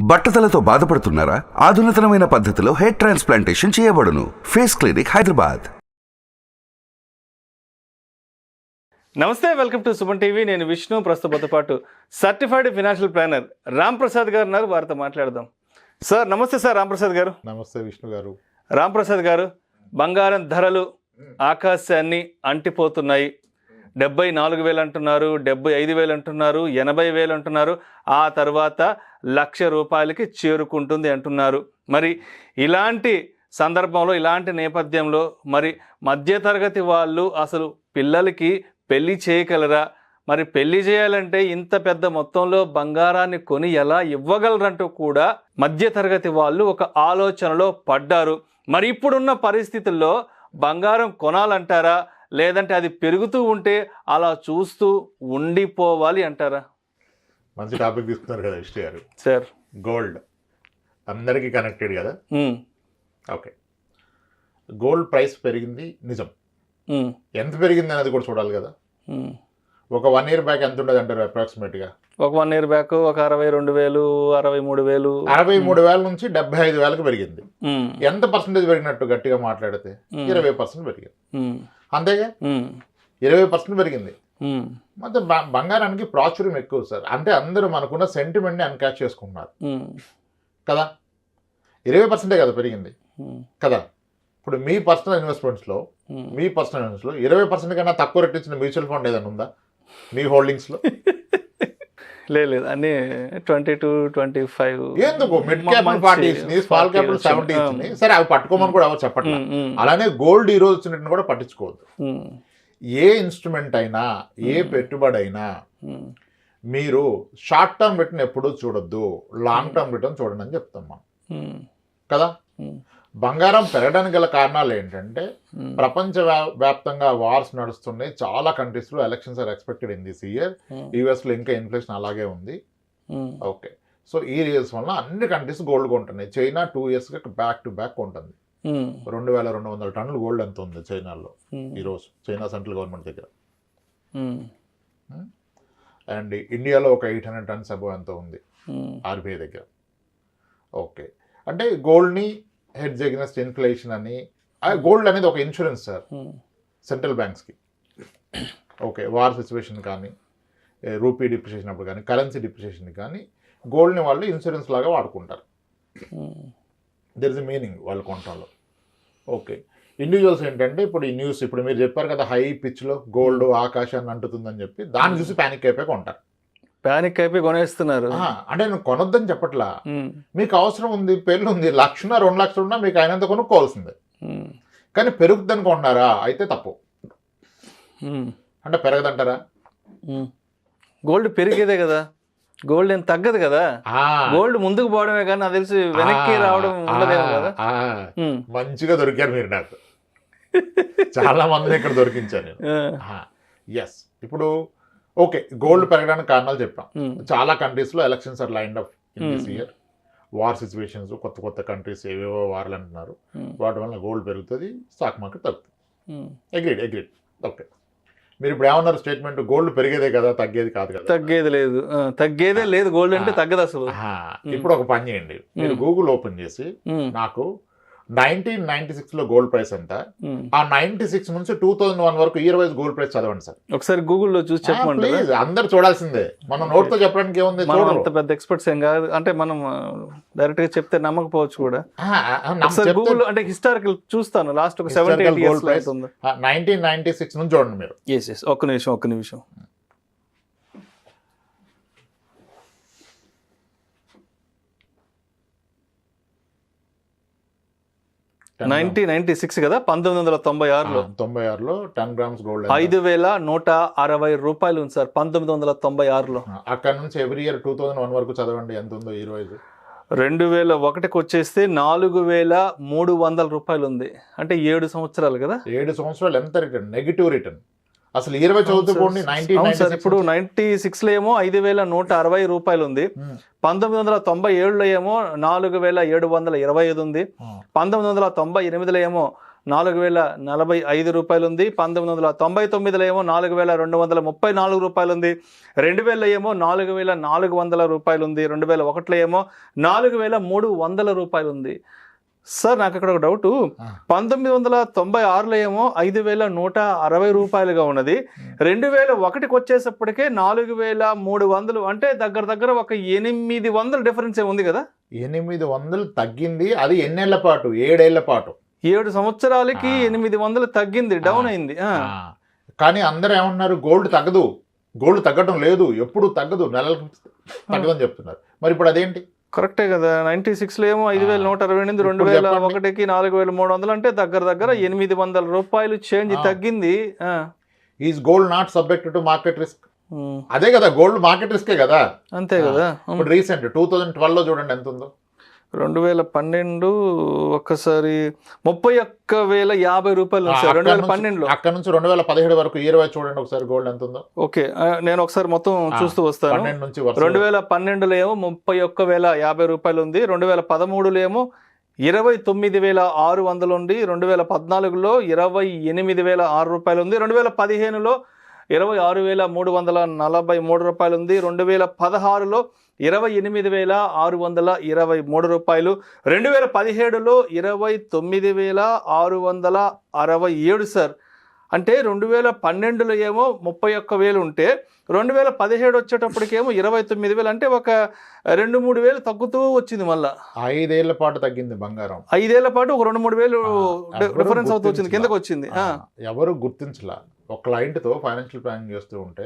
బట్టతలతో బాధపడుతున్నారా? ఆధునితనమైన పద్ధతిలో hair transplantation చేయబడును. Face clinic, Hyderabad. నమస్తే, వెల్కమ్ టు సుమన్ టీవీ. నేను విష్ణు. ప్రస్తుతంతో పాటు certified financial planner Ram Prasad గారు ఉన్నారు. వారితో మాట్లాడదాం. సార్ నమస్తే. సార్ రామ్ ప్రసాద్ గారు. నమస్తే విష్ణు గారు. రామ్ ప్రసాద్ గారు, బంగారం ధరలు ఆకాశాన్ని అంటిపోతున్నాయి. 74,000 అంటున్నారు, 75,000 అంటున్నారు, 80,000 అంటున్నారు. ఆ తర్వాత ₹1,00,000 చేరుకుంటుంది అంటున్నారు. మరి ఇలాంటి సందర్భంలో, ఇలాంటి నేపథ్యంలో మరి మధ్యతరగతి వాళ్ళు అసలు పిల్లలకి పెళ్లి చేయగలరా? మరి పెళ్లి చేయాలంటే ఇంత పెద్ద మొత్తంలో బంగారాన్ని కొని ఎలా ఇవ్వగలరంటూ కూడా మధ్యతరగతి వాళ్ళు ఒక ఆలోచనలో పడ్డారు. మరి ఇప్పుడున్న పరిస్థితుల్లో బంగారం కొనాలంటారా, లేదంటే అది పెరుగుతూ ఉంటే అలా చూస్తూ ఉండిపోవాలి అంటారా? మంచి టాపిక్ తీసుకున్నారు కదా విష్ణు గారు. సార్, గోల్డ్ అందరికీ కనెక్టెడ్ కదా. ఓకే, గోల్డ్ ప్రైస్ పెరిగింది నిజం. ఎంత పెరిగింది అనేది కూడా చూడాలి కదా. ఒక 1 year బ్యాక్ ఎంత ఉండదు అంటారు అప్రాక్సిమేట్గా? ఒక 1 year బ్యాక్ ఒక 62,000, 63,000. 63,000 నుంచి 75,000కి పెరిగింది. ఎంత పర్సెంటేజ్ పెరిగినట్టు గట్టిగా మాట్లాడితే 20% పెరిగింది. అంతేగా, 20% పెరిగింది. ಮತ್ತೆ బంగారానికి ప్రాచుర్యం ఎక్కువ సార్. అంటే అందరూ మనకున్న సెంటిమెంట్ని అన్క్యాచ్ చేసుకుంటున్నారు కదా. 20% కదా పెరిగింది కదా. ఇప్పుడు మీ పర్సనల్ ఇన్వెస్ట్మెంట్స్లో 20% కన్నా తక్కువ రేట్ ఇచ్చిన మ్యూచువల్ ఫండ్ ఏదైనా ఉందా మీ హోల్డింగ్స్లో? లేదు, అన్ని 22-25. ఎందుకు మిడ్ క్యాప్ 40 ఇచ్చింది, స్మాల్ క్యాప్ 70 ఇచ్చింది. సరే, అవి పట్టుకోమని కూడా ఎవరు చెప్పట్లేదు. అలానే గోల్డ్ ఈ రోజు వచ్చినట్టు కూడా పట్టించుకోవద్దు. ఏ ఇన్స్ట్రుమెంట్ అయినా, ఏ పెట్టుబడి అయినా మీరు షార్ట్ టర్మ్ రిటర్న్ ఎప్పుడూ చూడొద్దు, లాంగ్ టర్మ్ రిటర్న్ చూడండి అని చెప్తాం మనం కదా. బంగారం పెరగడానికి గల కారణాలు ఏంటంటే, ప్రపంచ వ్యాప్తంగా వార్స్ నడుస్తున్నాయి. చాలా కంట్రీస్లో elections are expected in this year. యూఎస్లో ఇంకా ఇన్ఫ్లేషన్ అలాగే ఉంది. ఓకే, సో ఈ రీజన్స్ వల్ల అన్ని కంట్రీస్ గోల్డ్ కొంటున్నాయి. చైనా 2 yearsగా బ్యాక్ టు బ్యాక్ కొంటుంది. 2,200 టన్నులు గోల్డ్ ఎంత ఉంది చైనాలో ఈరోజు, చైనా సెంట్రల్ గవర్నమెంట్ దగ్గర. అండ్ ఇండియాలో ఒక 800 tons అబౌవ్ ఎంత ఉంది ఆర్బీఐ దగ్గర. ఓకే, అంటే గోల్డ్ని హెడ్జ్ అగెన్స్ట్ ఇన్ఫ్లేషన్ అని, గోల్డ్ అనేది ఒక ఇన్సూరెన్స్ సార్ సెంట్రల్ బ్యాంక్స్కి. ఓకే, వార్ సిచ్యువేషన్ కానీ, రూపీ డిప్రిషియేషన్ అప్పుడు కానీ, కరెన్సీ డిప్రిషియేషన్ కానీ గోల్డ్ని వాళ్ళు ఇన్సూరెన్స్ లాగా వాడుకుంటారు. దెర్ ఇస్ ఎ మీనింగ్ వాళ్ళు కొనటంలో. ఓకే, ఇండివిజువల్స్ ఏంటంటే ఇప్పుడు ఈ న్యూస్, ఇప్పుడు మీరు చెప్పారు కదా హై పిచ్లో గోల్డ్ ఆకాశాన్ని అంటుతుందని చెప్పి, దాన్ని చూసి ప్యానిక్ అయిపోయి కొంటారు. ప్యానిక్ అయిపోయి కొనేస్తున్నారు. అంటే నేను కొనొద్దని చెప్పట్లా, మీకు అవసరం ఉంది, పెళ్ళి ఉంది, 1,00,000 2 లక్షలు ఉన్నా మీకు అయినంత కొనుక్కోవాల్సిందే. కానీ పెరుగుద్దని కొన్నారా అయితే తప్పు. అంటే పెరగదంటారా? గోల్డ్ పెరిగేదే కదా, గోల్డ్ ఏం తగ్గదు కదా. గోల్డ్ ముందుకు పోవడమే కానీ నాకు తెలిసి వెనక్కి రావడం ఉండదేమో కదా. మంచిగా దొరికారు మీరు నాకు. చాలా మందిని ఇక్కడ దొరికించాను నేను. ఎస్, ఇప్పుడు ఓకే, గోల్డ్ పెరగడానికి కారణాలు చెప్పాం. చాలా కంట్రీస్లో elections are lined up in this year. War situations, కొత్త కొత్త కంట్రీస్ ఏవేవో వార్లు అంటున్నారు. వాటి వల్ల గోల్డ్ పెరుగుతుంది, స్టాక్ మార్కెట్ తగ్గుతుంది. అగ్రీడ్. ఓకే, మీరు ఇప్పుడు ఏమన్నారు స్టేట్మెంట్? గోల్డ్ పెరిగేదే కదా, తగ్గేది కాదు కదా. తగ్గేదే లేదు, గోల్డ్ అంటే తగ్గదు అసలు. ఇప్పుడు ఒక పని చేయండి, మీరు గూగుల్ ఓపెన్ చేసి నాకు 1996లో గోల్డ్ ప్రైస్ ఎంత, ఆ 96 నుంచి 2001 వరకు ఇయర్ వైజ్ గోల్డ్ ప్రైస్ చదవండి సార్. ఒకసారి గూగుల్లో చూసి చెప్పండి. ప్లీజ్, అందరు చూడాల్సిందే. మనం నోట్తో చెప్పడానికి ఏముంది? అంత పెద్ద ఎక్స్పర్ట్స్ ఏం కాదు. అంటే మనం డైరెక్ట్ గా చెప్తే నమ్మకపోవచ్చు కూడా. గూగుల్ అంటే హిస్టారికల్ చూస్తాను, లాస్ట్ ఒక 70-80 years 1996 నుంచి చూడండి మీరు. ఒక్క నిమిషం. కదా, 1996లో 10 grams గోల్డ్ 5,160 ఉంది సార్. 1996లో. అక్కడ నుంచి ఎవ్రీ ఇయర్ 2001 వరకు చదవండి ఎంత ఉందో ఈ రోజు. 2001కి వచ్చేస్తే 4,300 ఉంది. అంటే 7 సంవత్సరాలు కదా. 7 సంవత్సరాలు ఎంత రిటర్న్? Negative return. అసలు 20 చదువుకోండి. ఇప్పుడు 96లో ఏమో 5,160 ఉంది. 1997లో ఏమో 4,725 ఉంది. 1998లో ఏమో 4,045 రూపాయలు ఉంది. 1999లో ఏమో 4,234 రూపాయలు ఉంది. 2000 ఏమో 4,400 రూపాయలు ఉంది. 2001లో ఏమో 4,300 రూపాయలు ఉంది. సార్ నాకు ఇక్కడ ఒక డౌట్, 1996లో ఏమో 5,160 రూపాయలుగా ఉన్నది. 2001కి వచ్చేసప్పటికే 4,300, అంటే దగ్గర ఒక 800 డిఫరెన్స్ ఉంది కదా. 800 తగ్గింది. అది ఎన్నేళ్ల పాటు? 7 ఏళ్ల పాటు. 7 సంవత్సరాలకి 800 తగ్గింది, డౌన్ అయింది. కానీ అందరూ ఏమన్నారు, గోల్డ్ తగ్గదు, గోల్డ్ తగ్గడం లేదు, ఎప్పుడు తగ్గదు, నెలలకు తగ్గదని చెప్తున్నారు. మరి ఇప్పుడు అదేంటి? కరెక్టే కదా. 96లో ఏమో 5,128, 2001కి 4,300, అంటే దగ్గర 800 రూపాయలు చేంజ్ తగ్గింది. Is gold not subject to market risk? అదే కదా, గోల్డ్ మార్కెట్ రిస్కే కదా. అంతే కదా. ఇప్పుడు రీసెంట్ 2012లో చూడండి ఎంత ఉందో. 2012 ఒక్కసారి 31,050 రూపాయలు ఉంది సార్ 2012లో. అక్కడ నుంచి 2017 వరకు 20 చూడండి ఒకసారి గోల్డ్ ఎంత ఉందో. ఓకే, నేను ఒకసారి మొత్తం చూస్తూ వస్తాను. 2012లో ఏమో 31,050 రూపాయలు ఉంది. 2013లో ఏమో 29,600 ఉంది. 2014లో 28,006 రూపాయలు ఉంది. 2015లో 26,343 రూపాయలు ఉంది. 2016లో 28,623 రూపాయలు. 2017లో 29,667 సార్. అంటే 2012లో ఏమో 31,000 ఉంటే 2017 వచ్చేటప్పటికేమో 29,000, అంటే ఒక 2-3 వేలు తగ్గుతూ వచ్చింది. మళ్ళా 5 ఏళ్ల పాటు తగ్గింది బంగారం. 5 ఏళ్ల పాటు ఒక 2-3 వేలు డిఫరెన్స్ అవుతూ వచ్చింది, కిందకు వచ్చింది. ఎవరు గుర్తించలా. ఒక క్లయింట్ తో ఫైనాన్షియల్ ప్లానింగ్ చేస్తూ ఉంటే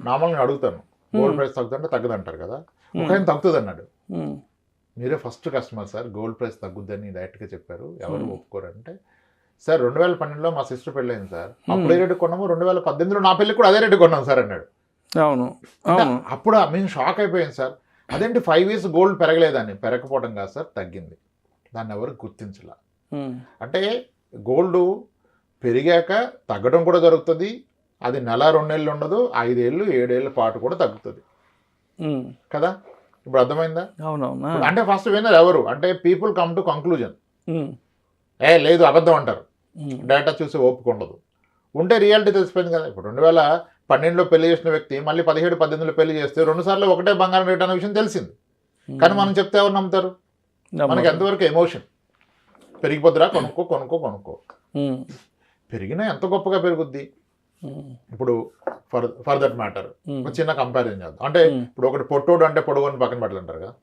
నార్మల్గా అడుగుతాను, గోల్డ్ ప్రైస్ తగ్గుతుంటే తగ్గదంటారు కదా. ఒక ఆయన తగ్గుతుంది అన్నాడు. మీరే first customer sir, gold price తగ్గుద్దని డైరెక్ట్ గా చెప్పారు, ఎవరు ఒప్పుకోరంటే, సార్ 2012లో మా సిస్టర్ పెళ్ళైంది సార్, అప్పుడు ఏ రేటు కొన్నాము, 2018లో నా పెళ్ళి కూడా అదే రేటు కొన్నాం సార్ అన్నాడు. అవును, అప్పుడు మేము షాక్ అయిపోయాం సార్. అదేంటి 5 years గోల్డ్ పెరగలేదని? పెరగకపోవడం కాదు సార్, తగ్గింది. దాన్ని ఎవరు గుర్తించలా. అంటే గోల్డ్ పెరిగాక తగ్గడం కూడా జరుగుతుంది. అది 1-2 నెలలు ఉండదు, 5 ఏళ్ళు 7 ఏళ్ళ పాటు కూడా తగ్గుతుంది కదా. ఇప్పుడు అర్థమైందా? అవునవునా. అంటే ఫస్ట్ విన్నర్ ఎవరు అంటే పీపుల్ కమ్ టు కంక్లూజన్. లేదు అబద్ధం అంటారు, డేటా చూసి ఒప్పుకుండదు. ఉంటే రియాలిటీ తెలిసిపోయింది కదా. ఇప్పుడు 2012లో పెళ్లి చేసిన వ్యక్తి మళ్ళీ 17-18లో పెళ్లి చేస్తే 2 సార్లు ఒకటే బంగారం రేట్ అనే విషయం తెలిసింది. కానీ మనం చెప్తే ఎవరు నమ్ముతారు? మనకి ఎంతవరకు ఎమోషన్. పెరిగిపోద్దురా, కొనుక్కో కొనుక్కో కొనుక్కో. పెరిగినా ఎంత గొప్పగా పెరుగుద్ది. ఇప్పుడు ఫర్ దట్ మ్యాటర్ ఒక చిన్న కంపారిజన్ చేద్దాం. అంటే ఇప్పుడు ఒకటి పొట్టోడు అంటే పొడగొని పక్కన పెట్టాలి అంటారు కదా,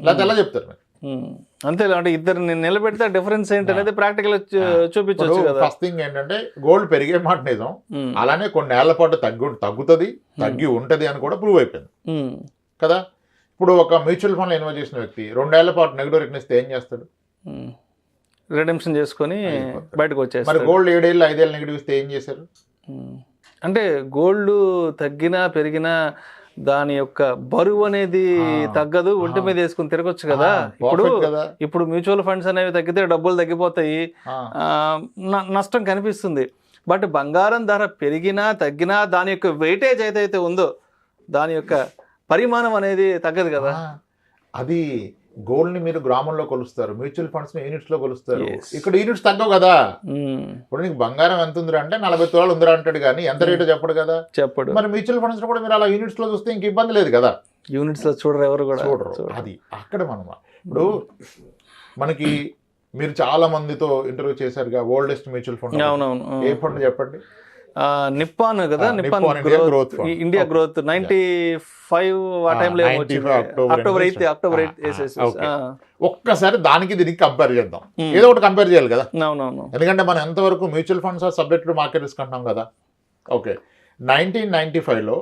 లేకపోతే ఎలా చెప్తారు మీరు? అంతే, అంటే ఇద్దరు నిలబెడితే డిఫరెన్స్ ఏంటనేది ప్రాక్టికల్ చూపించవచ్చు కదా. ఫస్ట్ థింగ్ ఏంటంటే గోల్డ్ పెరిగే మాట నిజం, అలానే కొన్ని ఏళ్ల పాటు తగ్గుతుంది, తగ్గి ఉంటది అని కూడా ప్రూవ్ అయిపోయింది కదా. ఇప్పుడు ఒక మ్యూచువల్ ఫండ్ లో ఇన్వెస్ట్ చేసిన వ్యక్తి 2 ఏళ్ల పాటు నెగిటివ్ రిటర్న్ ఇస్తే ఏం చేస్తాడు? రిడెంప్షన్ చేసుకొని బయటకు వచ్చేస్తారు. మరి గోల్డ్ 7 ఏళ్ళు 5 ఏళ్ళు నెగిటివ్ ఇస్తే ఏం చేశారు? అంటే గోల్డ్ తగ్గినా పెరిగినా దాని యొక్క బరువు అనేది తగ్గదు, ఒంటి మీద వేసుకుని తిరగొచ్చు కదా. ఇప్పుడు మ్యూచువల్ ఫండ్స్ అనేవి తగ్గితే డబ్బులు తగ్గిపోతాయి, నష్టం కనిపిస్తుంది. బట్ బంగారం ధర పెరిగినా తగ్గినా దాని యొక్క వెయిటేజ్ ఏదైతే ఉందో దాని యొక్క పరిమాణం అనేది తగ్గదు కదా. అది గోల్డ్ ని మీరు గ్రామంలో కొలుస్తారు, మ్యూచువల్ ఫండ్స్ ని యూనిట్స్ లో కొలుస్తారు. ఇక్కడ యూనిట్స్ తగ్గవు కదా. ఇప్పుడు నీకు బంగారం ఎంత ఉందిరా అంటే 40 తులాలు ఉందిరా అంటాడు, కానీ ఎంత రేటు చెప్పడు కదా, చెప్పడు. మరి మ్యూచువల్ ఫండ్స్ కూడా మీరు అలా యూనిట్స్ లో చూస్తే ఇంక ఇబ్బంది లేదు కదా. యూనిట్స్ లో చూడరు, ఎవరు కూడా చూడరు. అది అక్కడ మనం ఇప్పుడు మనకి మీరు చాలా మందితో ఇంటర్వ్యూ చేశారుగా, ఓల్డెస్ట్ మ్యూచువల్ ఫండ్. అవునవును. ఏ ఫండ్ చెప్పండి? నిప్పాన్ కదా, నిప్పాన్ ఇండియా గ్రోత్ 95 ఆ టైంలో అక్టోబర్ 8 ఒక్కసారి దానికి దీనికి కంపేర్ చేద్దాం. ఏదో ఒకటి కంపేర్ చేయాలి కదా. అవునవును. ఎందుకంటే మనం ఎంతవరకు mutual funds are subject to market risk అంటాం కదా. ఓకే, 1995లో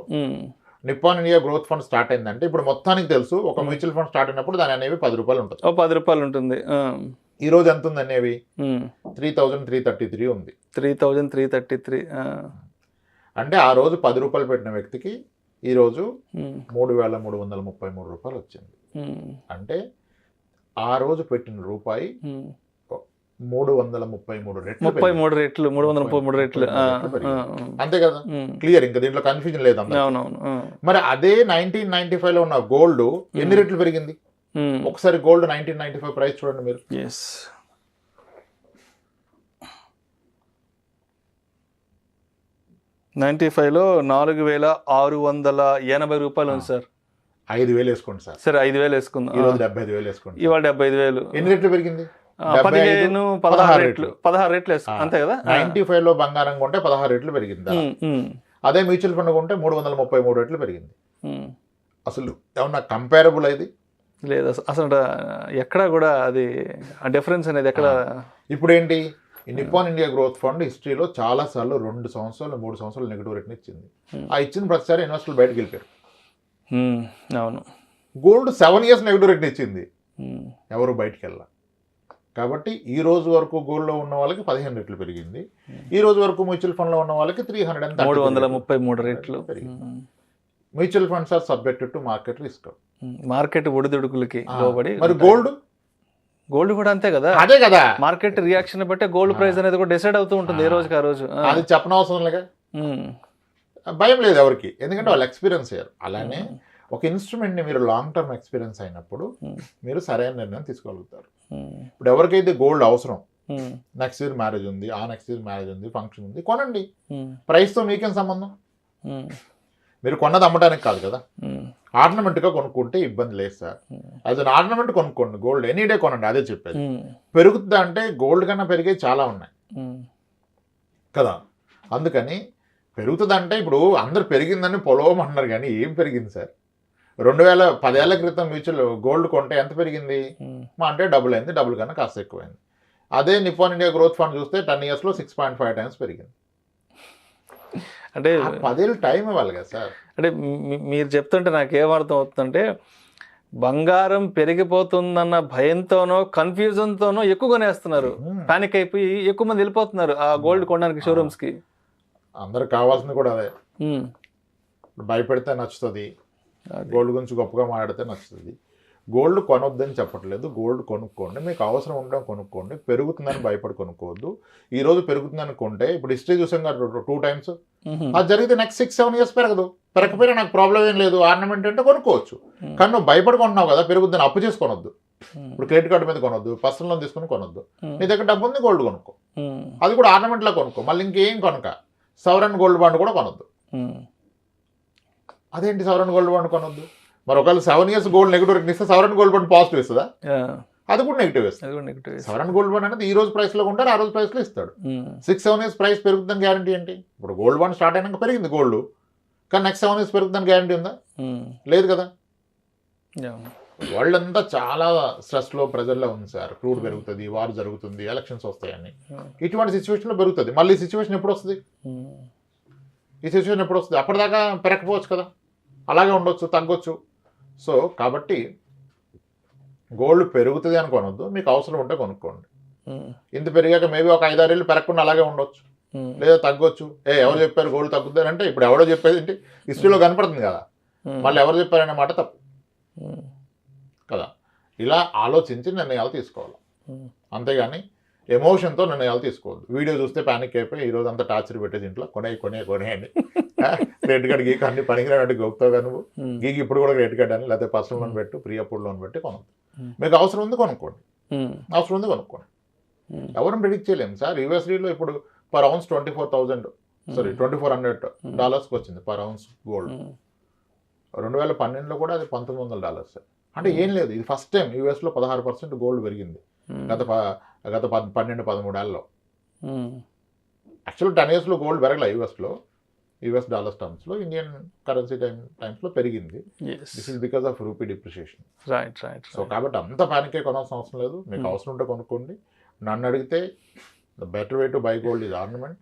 Nippon India growth fund start అయిందంటే ఇప్పుడు మొత్తానికి తెలుసు ఒక మ్యూచువల్ ఫండ్ స్టార్ట్ అయినప్పుడు దాని అనేవి 10 రూపాయలు ఉంటుంది. 10 రూపాయలు ఉంటుంది. ఈ రోజు ఎంత ఉంది అనేవి? 3,333 ఉంది. 3,333. అంటే ఆ రోజు 10 రూపాయలు పెట్టిన వ్యక్తికి ఈ రోజు 3,333 రూపాయలు వచ్చింది. అంటే ఆ రోజు పెట్టిన రూపాయి 333 రెట్లు, 333 రెట్లు. అంతే కదా, క్లియర్. ఇంకా దీంట్లో కన్ఫ్యూజన్ లేదు. మరి అదే 1995లో ఉన్న గోల్డ్ ఎన్ని రెట్లు పెరిగింది? ఒకసారి గోల్డ్ 1995 ప్రైస్ చూడండి మీరు. 95లో 4,680 రూపాయలు ఉంది సార్. 5,000 వేసుకోండి సార్. సరే 5,000 వేసుకుందాం. ఈ రోజు 75,000 వేసుకోండి. ఇవాళ 75,000. ఎన్ని రెట్లు పెరిగింది? 15, 16 రెట్లు. 16 రెట్లు వేసుకో అంతే కదా. 95లో బంగారం కొంటే 16 రెట్లు పెరిగింది. అదే మ్యూచువల్ ఫండ్ కొంటే 333 రెట్లు పెరిగింది. అసలు ఏమన్నా కంపేరబుల్ ఇది లేదు అసలు. ఎక్కడ కూడా అది ఆ డిఫరెన్స్ అనేది ఎక్కడ. ఇప్పుడు ఏంటి, నిప్పాన్ ఇండియా గ్రోత్ ఫండ్ హిస్టరీలో చాలా సార్లు 2 సంవత్సరాలు 3 సంవత్సరాలు నెగిటివ్ రేట్ని ఇచ్చింది. ఆ ఇచ్చిన ప్రతిసారి ఇన్వెస్టర్లు బయటకు వెళ్ళిపోయారు. అవును. గోల్డ్ 7 years నెగిటివ్ రేట్ని ఇచ్చింది, ఎవరు బయటికి వెళ్ళాలి. కాబట్టి ఈ రోజు వరకు గోల్డ్లో ఉన్న వాళ్ళకి 15 రెట్లు పెరిగింది. ఈ రోజు వరకు మ్యూచువల్ ఫండ్లో ఉన్న వాళ్ళకి 333 రెట్లు పెరిగింది. Mutual funds are subjected to market risk. Market ఒడిదుడుకులకి లోబడి. మరి గోల్డ్ కూడా అంతే కదా. అదే కదా, మార్కెట్ రియాక్షన్ బట్టే గోల్డ్ ప్రైస్ అనేది కూడా డిసైడ్ అవుతూ ఉంటుంది ఏ రోజుకి ఆ రోజు. అది చెప్పనవసరం లేక భయం లేదు ఎవరికి, ఎందుకంటే వాళ్ళు ఎక్స్పీరియన్స్ అయ్యారు. అలానే ఒక ఇన్స్ట్రుమెంట్ని మీరు లాంగ్ టర్మ్ ఎక్స్పీరియన్స్ అయినప్పుడు మీరు సరైన నిర్ణయం తీసుకోగలుగుతారు. ఇప్పుడు ఎవరికైతే గోల్డ్ అవసరం, నెక్స్ట్ ఇయర్ మ్యారేజ్ ఉంది, ఆ నెక్స్ట్ ఇయర్ మ్యారేజ్ ఉంది, ఫంక్షన్ ఉంది, కొనండి. ప్రైస్తో మీకేం సంబంధం? మీరు కొన్నది అమ్మడానికి కాదు కదా. ఆర్నమెంట్గా కొనుక్కుంటే ఇబ్బంది లేదు సార్. యాజ్ అన్ ఆర్నమెంట్ కొనుక్కోండి, గోల్డ్ ఎనీ డే కొనండి. అదే చెప్పేది. పెరుగుతుందా అంటే గోల్డ్ కన్నా పెరిగేవి చాలా ఉన్నాయి కదా. అందుకని పెరుగుతుందంటే ఇప్పుడు అందరు పెరిగిందని పొలవమంటున్నారు, కానీ ఏం పెరిగింది సార్? 10 ఏళ్ల క్రితం మ్యూచువల్ గోల్డ్ కొంటే ఎంత పెరిగింది? మా అంటే డబుల్ అయింది, డబుల్ కన్నా కాస్త ఎక్కువైంది. అదే నిప్పాన్ ఇండియా గ్రోత్ ఫండ్ చూస్తే 10 yearsలో 6.5 times పెరిగింది. అంటే 10 ఏళ్ళు టైం ఇవ్వాలి కదా సార్. అంటే మీరు చెప్తుంటే నాకు ఏమర్థం అవుతుందంటే, బంగారం పెరిగిపోతుందన్న భయంతోనో కన్ఫ్యూజన్తోనో ఎక్కువ కొనేస్తున్నారు. పానిక్ అయిపోయి ఎక్కువ మంది వెళ్ళిపోతున్నారు ఆ గోల్డ్ కొనడానికి షోరూమ్స్కి. అందరికి కావాల్సింది కూడా అదే. భయపెడితే నచ్చుతుంది, గోల్డ్ గురించి గొప్పగా మాట్లాడితే నచ్చుతుంది. గోల్డ్ కొనొద్దని చెప్పట్లేదు, గోల్డ్ కొనుక్కోండి, మీకు అవసరం ఉండడం కొనుక్కోండి. పెరుగుతుందని భయపడి కొనుక్కోవద్దు. ఈ రోజు పెరుగుతుందని కొంటే, ఇప్పుడు హిస్టరీ చూసాం కదా 2 times, అది జరిగితే నెక్స్ట్ 6-7 years పెరగదు. పెరగకపోయినా నాకు ప్రాబ్లం ఏం లేదు, ఆర్నమెంట్ అంటే కొనుక్కోవచ్చు. కానీ నువ్వు భయపడి కొన్నావు కదా, పెరుగుతుందని అప్పు చేసి కొనొద్దు. ఇప్పుడు క్రెడిట్ కార్డు మీద కొనొద్దు, పర్సనల్ లోన్ తీసుకుని కొనొద్దు. నీ దగ్గర డబ్బు ఉంది, గోల్డ్ కొనుక్కో. అది కూడా ఆర్నమెంట్లో కొనుక్కో, మళ్ళీ ఇంకేం కొనక. సవరన్ గోల్డ్ బాండ్ కూడా కొనొద్దు. అదేంటి సవరన్ గోల్డ్ బాండ్ కొనొద్దు? మరి ఒకవేళ 7 years గోల్డ్ నెగిటివ్ రేట్ ఇస్తే సవరన్ గోల్డ్ బాండ్ పాజిటివ్ ఇస్తుందా? అది కూడా నెగిటివ్ ఇస్తుంది. సవరన్ గోల్డ్ బాండ్ అనేది ఈ రోజు ప్రైస్లో కొంటారు, ఆ రోజు ప్రైస్లో ఇస్తాడు. 6-7 years ప్రైస్ పెరుగుతుందని గ్యారంటీ ఏంటి? ఇప్పుడు గోల్డ్ బాండ్ స్టార్ట్ అయినాక పెరిగింది గోల్డ్, కానీ నెక్స్ట్ 7 years పెరుగుతుందని గ్యారంటీ ఉందా? లేదు కదా. వరల్డ్ అంతా చాలా స్ట్రెస్లో ప్రెజర్లో ఉంది సార్. క్రూడ్ పెరుగుతుంది, వార్ జరుగుతుంది, ఎలక్షన్స్ వస్తాయని. ఇటువంటి సిచ్యువేషన్లో పెరుగుతుంది. మళ్ళీ ఈ సిచ్యువేషన్ ఎప్పుడు వస్తుంది? ఈ సిచ్యువేషన్ ఎప్పుడు వస్తుంది? అప్పటిదాకా పెరగకపోవచ్చు కదా, అలాగే ఉండొచ్చు, తగ్గొచ్చు. సో కాబట్టి గోల్డ్ పెరుగుతుంది అని కొనొద్దు, మీకు అవసరం ఉంటే కొనుక్కోండి. ఇంత పెరిగాక మేబీ ఒక 5-6 ఏళ్ళు పెరగకుండా అలాగే ఉండొచ్చు, లేదా తగ్గొచ్చు. ఎవరు చెప్పారు గోల్డ్ తగ్గుతుంది అంటే? ఇప్పుడు ఎవరో చెప్పేది ఏంటి, హిస్టరీలో కనపడుతుంది కదా. మళ్ళీ ఎవరు చెప్పారనే మాట తప్పు కదా. ఇలా ఆలోచించి నిర్ణయాలు తీసుకోవాలి, అంతేగాని ఎమోషన్తో నిర్ణయాలు తీసుకోవద్దు. వీడియో చూస్తే ప్యానిక్ అయిపోయి ఈరోజు అంతా టార్చర్ పెట్టేది ఇంట్లో కొనేయండి. క్రెడిట్ కార్డ్ గీకి అన్ని పనికిరానట్టు గొప్పగా నువ్వు గీకి ఇప్పుడు కూడా క్రెడిట్ కార్డ్ అని, లేకపోతే పర్సనల్ లోన్ పెట్టు, ప్రీ అప్రూవ్డ్ లోన్ పెట్టి కొనద్దు. మీకు అవసరం ఉంది కొనుక్కోండి, అవసరం ఉంది కొనుక్కోండి. ఎవరిని ప్రిడిక్ట్ చేయలేము సార్. యూఎస్డీలో ఇప్పుడు per ounce 2400 వచ్చింది per ounce గోల్డ్. 2012లో కూడా అది $1,900. అంటే ఏం లేదు, ఇది ఫస్ట్ టైం యూఎస్లో 16% గోల్డ్ పెరిగింది గత 12-13 ఏళ్ళలో. యాక్చువల్ 10 yearsలో గోల్డ్ పెరగలే యూఎస్లో, యూఎస్ డాలర్స్ టర్మ్స్లో. ఇండియన్ కరెన్సీ టైమ్స్లో పెరిగింది. This is because of rupee depreciation. So కాబట్టి అంత ప్యానికే కొనాల్సిన అవసరం లేదు, మీకు అవసరం ఉంటే కొనుక్కోండి. నన్ను అడిగితే the better way to buy gold is ornament.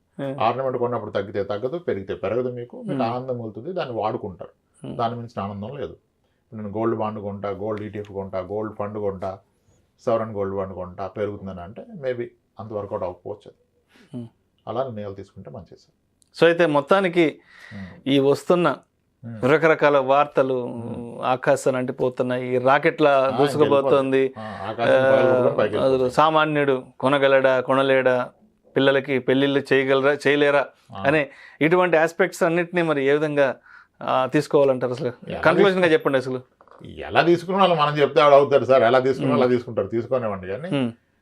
Ornament కొన్నప్పుడు తగ్గితే తగ్గదు, పెరిగితే పెరగదు. మీకు ఆనందం వెళ్తుంది, దాన్ని వాడుకుంటారు. దాని మించిన ఆనందం లేదు. నేను గోల్డ్ బాండ్ కొంటా, గోల్డ్ ఈటీఎఫ్ కొంటా, గోల్డ్ ఫండ్ కొంటా, సవరన్ గోల్డ్ బాండ్ కొంటా, పెరుగుతుందని అంటే మేబీ అంత వర్కౌట్ అవ్వకపోవచ్చు. అలా నిర్ణయాలు తీసుకుంటే మంచిది సార్. సో అయితే మొత్తానికి ఈ వస్తున్న రకరకాల వార్తలు ఆకాశాన్ని అంటిపోతున్నాయి, రాకెట్లా దూసుకుపోతుంది, సామాన్యుడు కొనగలడా కొనలేడా, పిల్లలకి పెళ్ళిళ్ళు చేయలేరా అనే ఇటువంటి ఆస్పెక్ట్స్ అన్నిటినీ మరి ఏ విధంగా తీసుకోవాలంటారు? అసలు కన్క్లూజన్గా చెప్పండి. అసలు ఎలా తీసుకున్న వాళ్ళు మనం చెప్తే ఆవిడ అవుతారు సార్. ఎలా తీసుకున్నా అలా తీసుకుంటారు, తీసుకునేవ్వండి. కానీ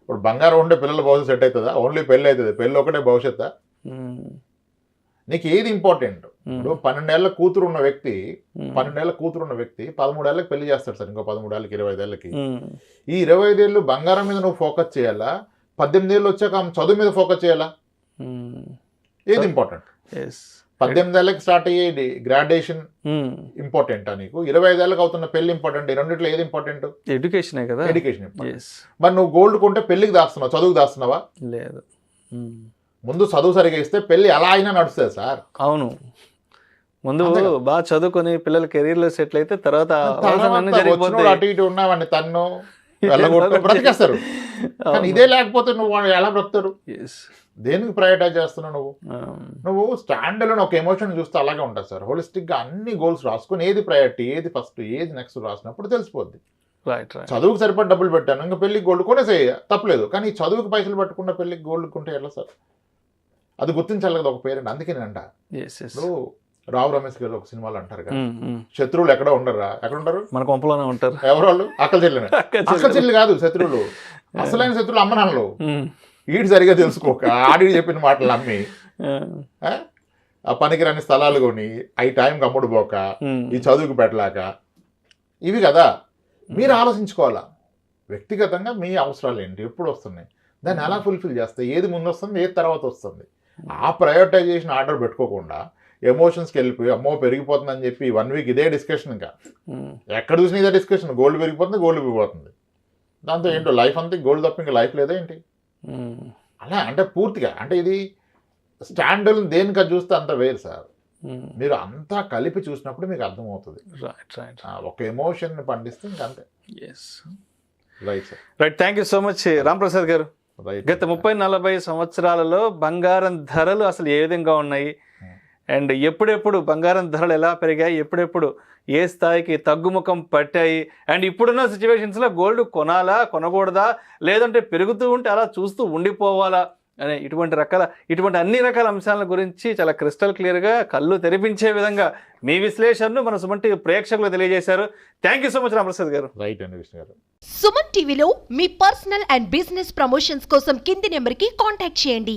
ఇప్పుడు బంగారం ఉంటే పిల్లల భవిష్యత్తు సెట్ అవుతుందా? ఓన్లీ పెళ్ళి అవుతుంది, పెళ్ళి ఒకటే భవిష్యత్తు. నీకు ఏది ఇంపార్టెంట్? ఇప్పుడు 12 ఏళ్ల కూతురు ఉన్న వ్యక్తి 13 ఏళ్ళకి పెళ్లి చేస్తాడు సార్, ఇంకో 13 ఏళ్ళకి 25 ఏళ్ళకి. ఈ 25 ఏళ్ళు బంగారం మీద నువ్వు ఫోకస్ చేయాలా, 18 ఏళ్ళు వచ్చాక ఆమె చదువు మీద ఫోకస్ చేయాలా? ఏది ఇంపార్టెంట్? 18 ఏళ్ళకి స్టార్ట్ అయ్యే గ్రాడ్యుయేషన్ ఇంపార్టెంటా నీకు? 25 ఏళ్ళకి అవుతున్న పెళ్లి ఇంపార్టెంట్? ఈ రెండిట్లో ఏది ఇంపార్టెంట్? ఎడ్యుకేషనే కదా. ఎడ్యుకేషన్. మరి నువ్వు గోల్డ్ కొంటే పెళ్లికి దాస్తున్నావు, చదువుకు దాస్తున్నావా? లేదు. ముందు చదువు సరిగా ఇస్తే పెళ్లి ఎలా అయినా నడుస్తుంది సార్. అవును, ముందు బాగా చదువుకొని పిల్లల కెరీర్ లో సెటిల్ అయితే తర్వాత అటు ఇటు ఉన్నావని తన్ను వెళ్ళగొట్టు బ్రతికేస్తారు. కానీ ఇదే లేకపోతే నువ్వు ఎలా బ్రతుకుతారు? దేనికి ప్రయారిటైజ్ చేస్తున్నావు నువ్వు స్టాండ్ అలోన్ ఒక ఎమోషన్ చూస్తే అలాగే ఉంటుంది సార్. హోలిస్టిక్ గా అన్ని గోల్స్ రాసుకుని ఏది ప్రయారిటీ, ఏది ఫస్ట్, ఏది నెక్స్ట్ రాసినప్పుడు తెలిసిపోద్ది. చదువుకు సరిపడి డబ్బులు పెట్టాను, ఇంకా పెళ్లికి గోల్డ్ కొనేసేయ తప్పలేదు. కానీ చదువుకి పైసలు పెట్టుకున్న పెళ్లికి గోల్డ్ కొంటే ఎలా సార్? అది గుర్తించాలి కదా ఒక పేరెంట్. అందుకేనంట ఇప్పుడు రావు రమేష్ గారు ఒక సినిమాలో అంటారు కదా, శత్రువులు ఎక్కడ ఉండరా? ఎక్కడ ఉంటారు? మన కొంపలోనే ఉంటారు. ఎవరు? అక్కల చెల్లి కాదు శత్రువులు. అసలైన శత్రువులు అమ్మ నాన్నలు. ఈడు సరిగా తెలుసుకోక ఆడి చెప్పిన మాటలు నమ్మి ఆ పనికిరాని స్థలాలు కొని అవి టైంకి అమ్ముడు పోక ఈ చదువుకు పెట్టలేక, ఇవి కదా మీరు ఆలోచించుకోవాలా. వ్యక్తిగతంగా మీ అవసరాలు ఏంటి, ఎప్పుడు వస్తున్నాయి, దాన్ని ఎలా ఫుల్ఫిల్ చేస్తాయి, ఏది ముందు వస్తుంది, ఏది తర్వాత వస్తుంది. ఆ ప్రయారిటైజేషన్ ఆర్డర్ పెట్టుకోకుండా ఎమోషన్స్కి వెళ్ళిపోయి అమ్మో పెరిగిపోతుందని చెప్పి 1 వీక్ ఇదే డిస్కషన్. ఇంకా ఎక్కడ చూసినా ఇదే డిస్కషన్. గోల్డ్ పెరిగిపోతుంది, గోల్డ్ పెరిగిపోతుంది. దాంతో ఏంటో లైఫ్ అంతా గోల్డ్ తప్ప ఇంకా లైఫ్ లేదా ఏంటి? అలా అంటే పూర్తిగా అంటే ఇది స్టాండర్డ్ దేనికి అది చూస్తే అంత వేరు సార్. మీరు అంతా కలిపి చూసినప్పుడు మీకు అర్థమవుతుంది. ఒక ఎమోషన్ ని పండిస్తే ఇంకా అంతే. Right sir. Right, thank you so much Ramprasad గారు. గత 30-40 సంవత్సరాలలో బంగారం ధరలు అసలు ఏ విధంగా ఉన్నాయి, అండ్ ఎప్పుడెప్పుడు బంగారం ధరలు ఎలా పెరిగాయి, ఎప్పుడెప్పుడు ఏ స్థాయికి తగ్గుముఖం పట్టాయి, అండ్ ఇప్పుడున్న సిచ్యువేషన్స్లో గోల్డ్ కొనాలా కొనకూడదా, లేదంటే పెరుగుతూ ఉంటే అలా చూస్తూ ఉండిపోవాలా అనే ఇటువంటి అన్ని రకాల అంశాల గురించి చాలా క్రిస్టల్ క్లియర్గా కళ్ళు తెరిపించే విధంగా మీ విశ్లేషణను మన సుమన్ టీవీ ప్రేక్షకులు తెలియజేశారు. Thank you so much Ramprasad గారు. రైట్ అండి విష్ణు గారు. సుమన్ టీవీలో మీ పర్సనల్ అండ్ బిజినెస్ ప్రమోషన్స్ కోసం కింది నెంబర్కి కాంటాక్ట్ చేయండి.